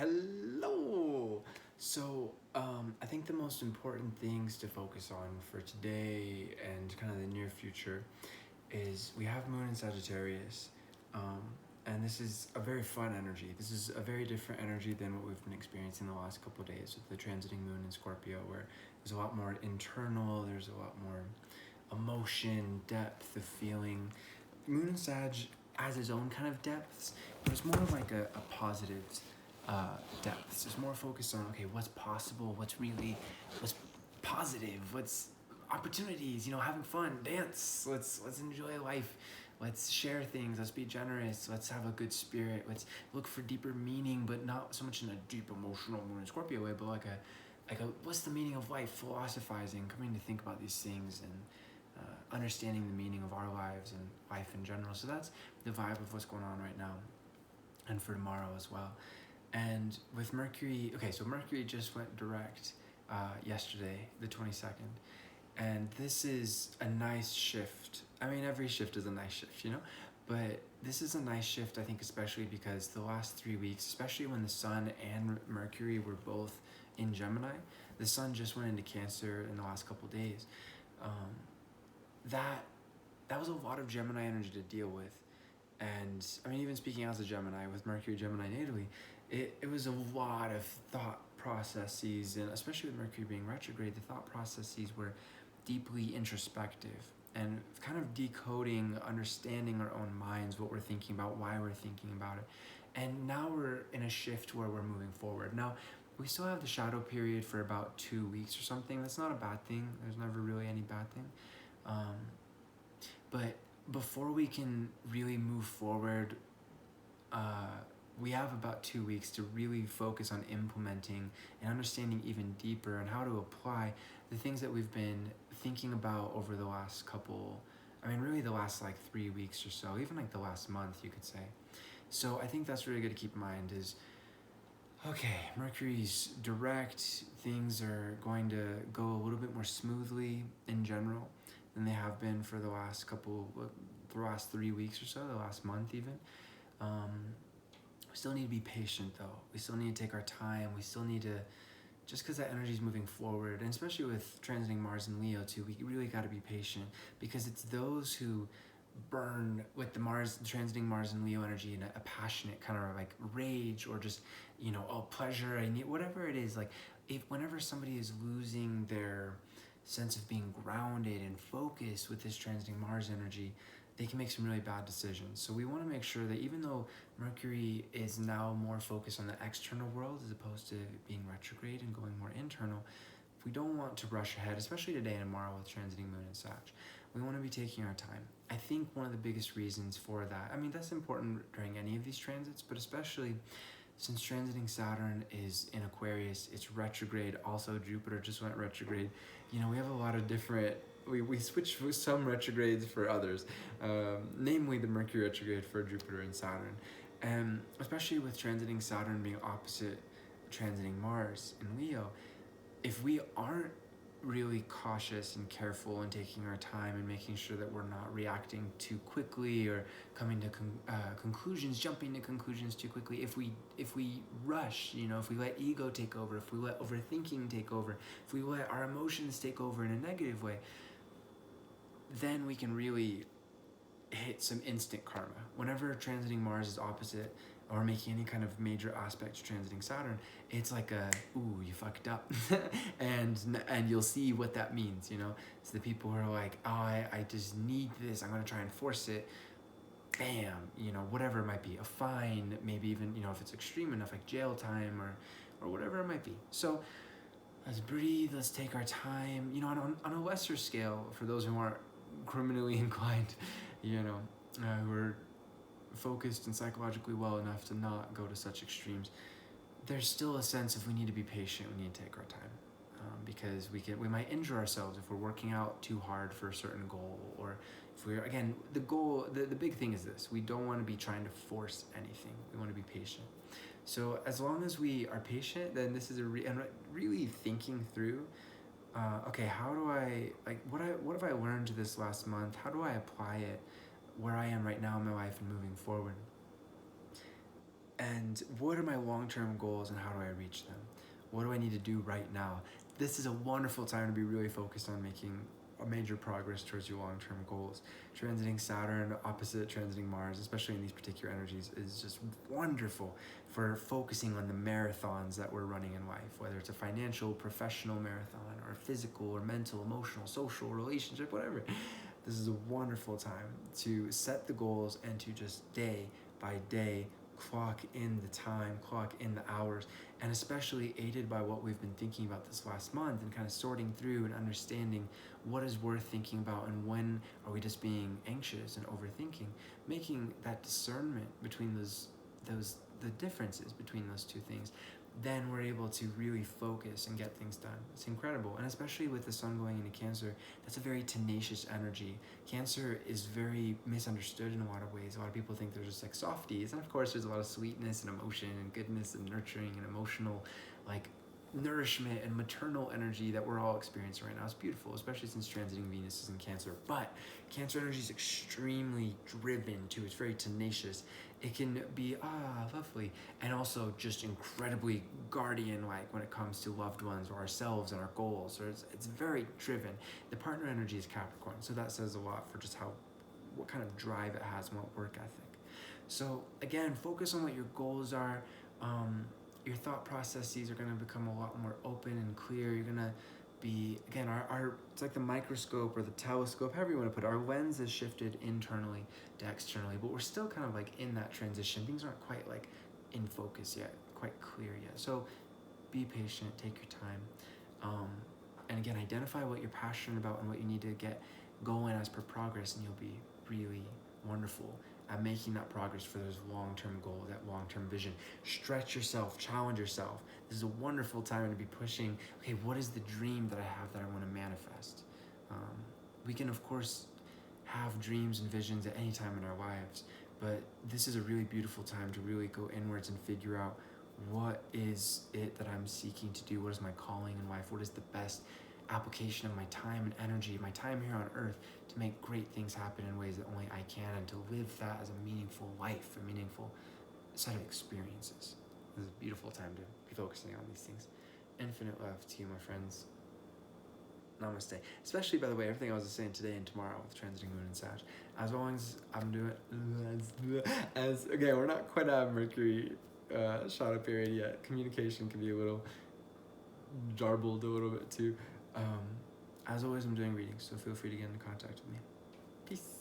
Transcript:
Hello. I think the most important things to focus on for today and kind of the near future is we have Moon in Sagittarius, and this is a very fun energy. This is a very different energy than what we've been experiencing the last couple of days with the transiting Moon in Scorpio, where there's a lot more internal, there's a lot more emotion, depth of feeling. Moon in Sag has its own kind of depths, but it's more like a positive depths. It's more focused on, okay, what's possible, what's positive, what's opportunities, having fun, dance, let's enjoy life, let's share things, let's be generous, let's have a good spirit, let's look for deeper meaning, but not so much in a deep emotional Moon in Scorpio way, but like a what's the meaning of life, philosophizing, coming to think about these things and understanding the meaning of our lives and life in general. So that's the vibe of what's going on right now and for tomorrow as well. And with Mercury, so Mercury just went direct yesterday, the 22nd. And this is a nice shift. I mean, every shift is a nice shift, But this is a nice shift, I think, especially because the last 3 weeks, especially when the Sun and Mercury were both in Gemini, the Sun just went into Cancer in the last couple of days. That was a lot of Gemini energy to deal with. And I mean, even speaking as a Gemini, with Mercury Gemini natally, it was a lot of thought processes, and especially with Mercury being retrograde, the thought processes were deeply introspective and kind of decoding, understanding our own minds, what we're thinking about, why we're thinking about it. And now we're in a shift where we're moving forward. Now, we still have the shadow period for about 2 weeks or something. That's not a bad thing. There's never really any bad thing. But before we can really move forward, we have about 2 weeks to really focus on implementing and understanding even deeper and how to apply the things that we've been thinking about over the last really the last 3 weeks or so, even the last month, you could say. So I think that's really good to keep in mind is, okay, Mercury's direct, things are going to go a little bit more smoothly in general than they have been for the last 3 weeks or so, the last month even. We still need to be patient though. We still need to take our time. We still need to, just because that energy is moving forward, and especially with transiting Mars and Leo too, we really got to be patient, because it's those who burn with the transiting Mars and Leo energy in a passionate kind of rage, or just, pleasure, I need, whatever it is. Whenever somebody is losing their sense of being grounded and focused with this transiting Mars energy, they can make some really bad decisions. So we want to make sure that even though Mercury is now more focused on the external world as opposed to being retrograde and going more internal, we don't want to rush ahead, especially today and tomorrow with transiting Moon and Sag. We want to be taking our time. I think one of the biggest reasons for that, that's important during any of these transits, but especially since transiting Saturn is in Aquarius, it's retrograde. Also, Jupiter just went retrograde. We have a lot of different, we switch with some retrogrades for others, namely the Mercury retrograde for Jupiter and Saturn. And especially with transiting Saturn being opposite transiting Mars in Leo, if we aren't really cautious and careful and taking our time and making sure that we're not reacting too quickly or coming to jumping to conclusions too quickly, if we rush, if we let ego take over, if we let overthinking take over, if we let our emotions take over in a negative way, then we can really hit some instant karma. Whenever transiting Mars is opposite or making any kind of major aspect to transiting Saturn, it's like ooh, you fucked up. and you'll see what that means, So the people who are like, oh, I just need this, I'm gonna try and force it, bam, whatever it might be, a fine, maybe even, if it's extreme enough, like jail time or whatever it might be. So let's breathe, let's take our time, on a lesser scale, for those who aren't criminally inclined, who are focused and psychologically well enough to not go to such extremes, there's still a sense of we need to be patient, we need to take our time, because we might injure ourselves if we're working out too hard for a certain goal, or if we're, again, the goal, the big thing is this: we don't want to be trying to force anything, we want to be patient. So as long as we are patient, then this is and really thinking through, okay, how do I, what have I learned this last month? How do I apply it where I am right now in my life and moving forward? And what are my long-term goals and how do I reach them? What do I need to do right now? This is a wonderful time to be really focused on making a major progress towards your long-term goals. Transiting Saturn opposite transiting Mars, especially in these particular energies, is just wonderful for focusing on the marathons that we're running in life, whether it's a financial, professional marathon, or physical, or mental, emotional, social, relationship, whatever. This is a wonderful time to set the goals and to just day by day clock in the time, clock in the hours, and especially aided by what we've been thinking about this last month and kind of sorting through and understanding what is worth thinking about and when are we just being anxious and overthinking, making that discernment between the differences between those two things. Then we're able to really focus and get things done. It's incredible. And especially with the sun going into Cancer, that's a very tenacious energy. Cancer is very misunderstood in a lot of ways. A lot of people think they're just like softies. And of course, there's a lot of sweetness and emotion and goodness and nurturing and emotional, like, nourishment and maternal energy that we're all experiencing right now. It's beautiful, especially since transiting Venus is in Cancer. But Cancer energy is extremely driven too. It's very tenacious. It can be lovely, and also just incredibly guardian-like when it comes to loved ones or ourselves and our goals. Or it's very driven. The partner energy is Capricorn, so that says a lot for just what kind of drive it has and what work ethic. So again, focus on what your goals are. Your thought processes are going to become a lot more open and clear. You're going to be, again, our it's like the microscope or the telescope, however you want to put it. Our lens is shifted internally to externally, but we're still kind of like in that transition. Things aren't quite like in focus yet, quite clear yet. So be patient, take your time. And again, identify what you're passionate about and what you need to get going as per progress, and you'll be really wonderful at making that progress for those long-term goals, that long-term vision. Stretch yourself, challenge yourself. This is a wonderful time to be pushing, okay, what is the dream that I have that I want to manifest? We can, of course, have dreams and visions at any time in our lives, but this is a really beautiful time to really go inwards and figure out what is it that I'm seeking to do? What is my calling in life? What is the best application of my time and energy, my time here on earth, to make great things happen in ways that only I can, and to live that as a meaningful life, a meaningful set of experiences. This is a beautiful time to be focusing on these things. Infinite love to you, my friends. Namaste. Especially, by the way, everything I was saying today and tomorrow with transiting Moon and Sag. As long as I'm doing, again, we're not quite at Mercury shadow period yet. Communication can be a little jarbled a little bit too. As always, I'm doing readings, so feel free to get in contact with me. Peace.